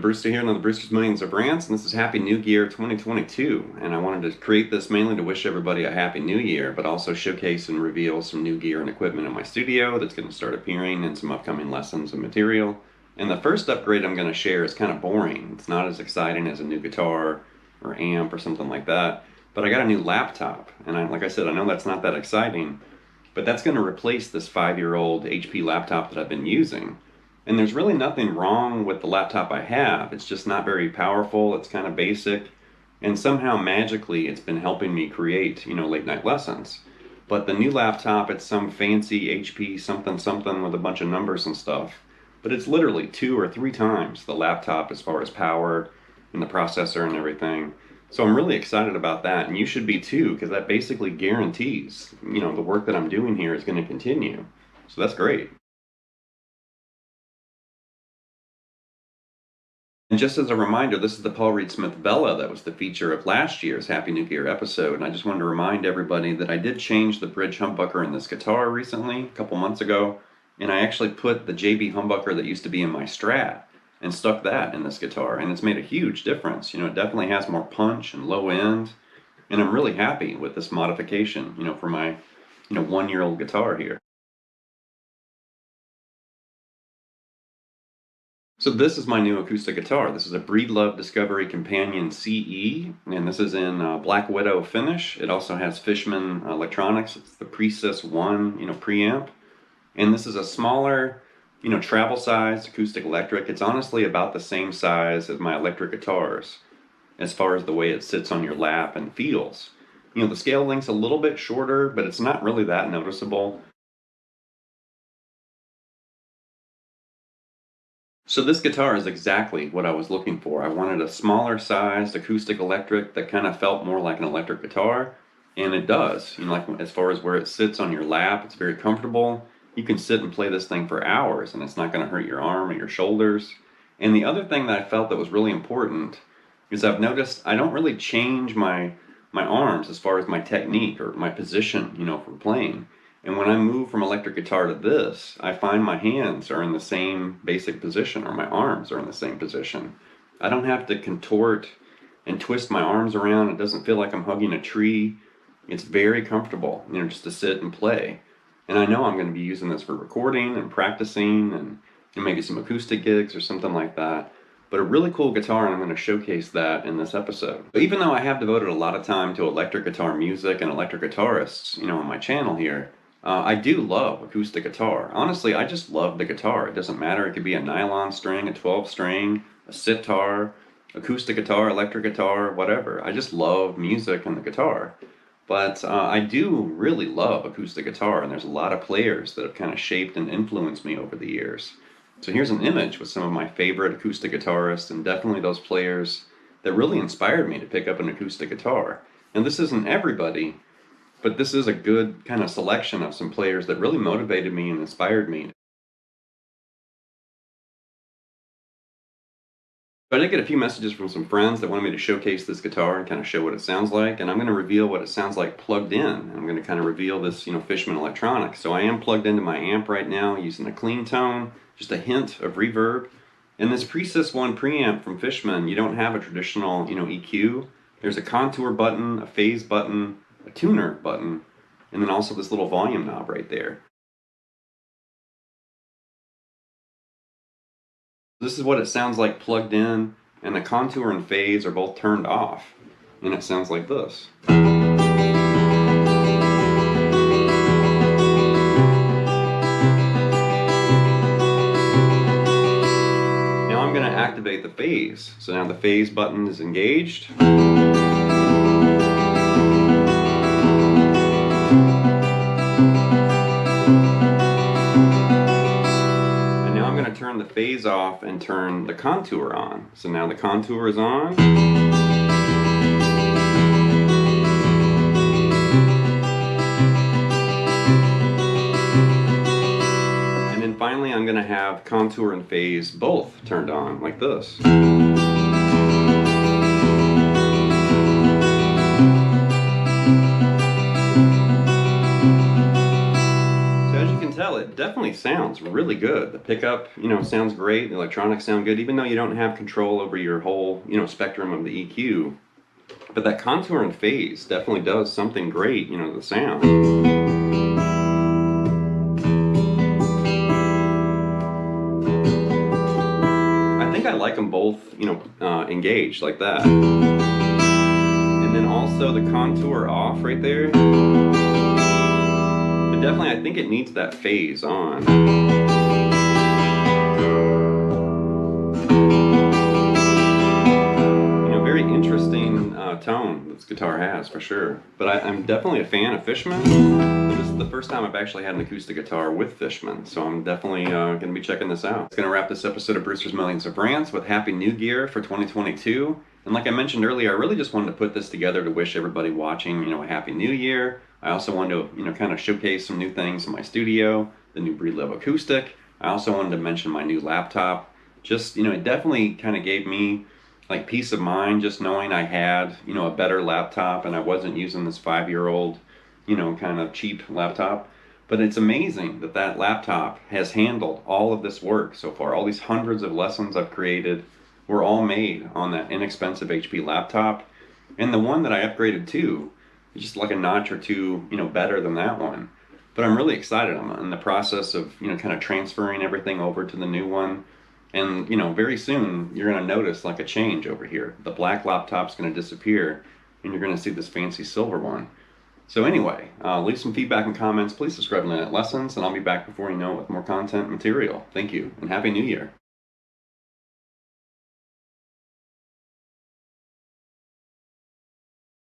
Brewster here, another Brewster's Millions of Rants, and this is Happy New Year 2022. And I wanted to create this mainly to wish everybody a Happy New Year, but also showcase and reveal some new gear and equipment in my studio that's going to start appearing in some upcoming lessons and material. And the first upgrade I'm going to share is kind of boring. It's not as exciting as a new guitar or amp or something like that, but I got a new laptop. And like I said, I know that's not that exciting, but that's going to replace this 5-year-old HP laptop that I've been using. And there's really nothing wrong with the laptop I have. It's just not very powerful. It's kind of basic. And somehow magically it's been helping me create, late night lessons. But the new laptop, it's some fancy HP something something with a bunch of numbers and stuff. But it's literally 2 or 3 times the laptop as far as power and the processor and everything. So I'm really excited about that. And you should be too, because that basically guarantees, the work that I'm doing here is going to continue. So that's great. And just as a reminder, this is the Paul Reed Smith Bella that was the feature of last year's Happy New Year episode. And I just wanted to remind everybody that I did change the bridge humbucker in this guitar recently, a couple months ago. And I actually put the JB humbucker that used to be in my Strat and stuck that in this guitar. And it's made a huge difference. It definitely has more punch and low end. And I'm really happy with this modification, for my, 1-year-old guitar here. So this is my new acoustic guitar. This is a Breedlove Discovery Companion CE, and this is in Black Widow finish. It also has Fishman electronics. It's the Precis 1, preamp. And this is a smaller, travel-sized acoustic electric. It's honestly about the same size as my electric guitars as far as the way it sits on your lap and feels. The scale length's a little bit shorter, but it's not really that noticeable. So this guitar is exactly what I was looking for. I wanted a smaller sized acoustic electric that kind of felt more like an electric guitar, and it does. Like as far as where it sits on your lap, it's very comfortable. You can sit and play this thing for hours and it's not going to hurt your arm or your shoulders. And the other thing that I felt that was really important is I've noticed I don't really change my arms as far as my technique or my position, for playing. And when I move from electric guitar to this, I find my hands are in the same basic position, or my arms are in the same position. I don't have to contort and twist my arms around. It doesn't feel like I'm hugging a tree. It's very comfortable, just to sit and play. And I know I'm going to be using this for recording and practicing and maybe some acoustic gigs or something like that. But a really cool guitar, and I'm going to showcase that in this episode. But even though I have devoted a lot of time to electric guitar music and electric guitarists, on my channel here, I do love acoustic guitar. Honestly, I just love the guitar. It doesn't matter. It could be a nylon string, a 12 string, a sitar, acoustic guitar, electric guitar, whatever. I just love music and the guitar. But I do really love acoustic guitar, and there's a lot of players that have kind of shaped and influenced me over the years. So here's an image with some of my favorite acoustic guitarists, and definitely those players that really inspired me to pick up an acoustic guitar. And this isn't everybody, but this is a good kind of selection of some players that really motivated me and inspired me. But I did get a few messages from some friends that wanted me to showcase this guitar and kind of show what it sounds like. And I'm going to reveal what it sounds like plugged in. And I'm going to kind of reveal this, Fishman electronics. So I am plugged into my amp right now using a clean tone, just a hint of reverb. And this Precis 1 preamp from Fishman, you don't have a traditional, EQ. There's a contour button, a phase button, a tuner button, and then also this little volume knob right there. This is what it sounds like plugged in, and the contour and phase are both turned off, and it sounds like this. Now I'm going to activate the phase. So now the phase button is engaged. Turn the phase off and turn the contour on. So now the contour is on. And then finally I'm going to have contour and phase both turned on like this. definitely sounds really good. The pickup, sounds great. The electronics sound good, even though you don't have control over your whole, spectrum of the EQ. But that contour and phase definitely does something great, to the sound. I think I like them both, engaged like that. And then also the contour off right there. But definitely, I think it needs that phase on. Very interesting tone this guitar has, for sure. But I'm definitely a fan of Fishman. This is the first time I've actually had an acoustic guitar with Fishman, so I'm definitely going to be checking this out. It's going to wrap this episode of Brewster's Millions of Rants with Happy New Gear for 2022. And like I mentioned earlier, I really just wanted to put this together to wish everybody watching, a Happy New Year. I also wanted to, kind of showcase some new things in my studio, the new Breedlove Acoustic. I also wanted to mention my new laptop. Just, it definitely kind of gave me like peace of mind just knowing I had, a better laptop and I wasn't using this 5-year-old, kind of cheap laptop. But it's amazing that that laptop has handled all of this work so far. All these hundreds of lessons I've created were all made on that inexpensive HP laptop. And the one that I upgraded to is just like a notch or two, better than that one. But I'm really excited. I'm in the process of, kind of transferring everything over to the new one. And, very soon you're going to notice like a change over here. The black laptop's going to disappear and you're going to see this fancy silver one. So anyway, leave some feedback and comments. Please subscribe to Lessons and I'll be back before you know it with more content and material. Thank you and Happy New Year.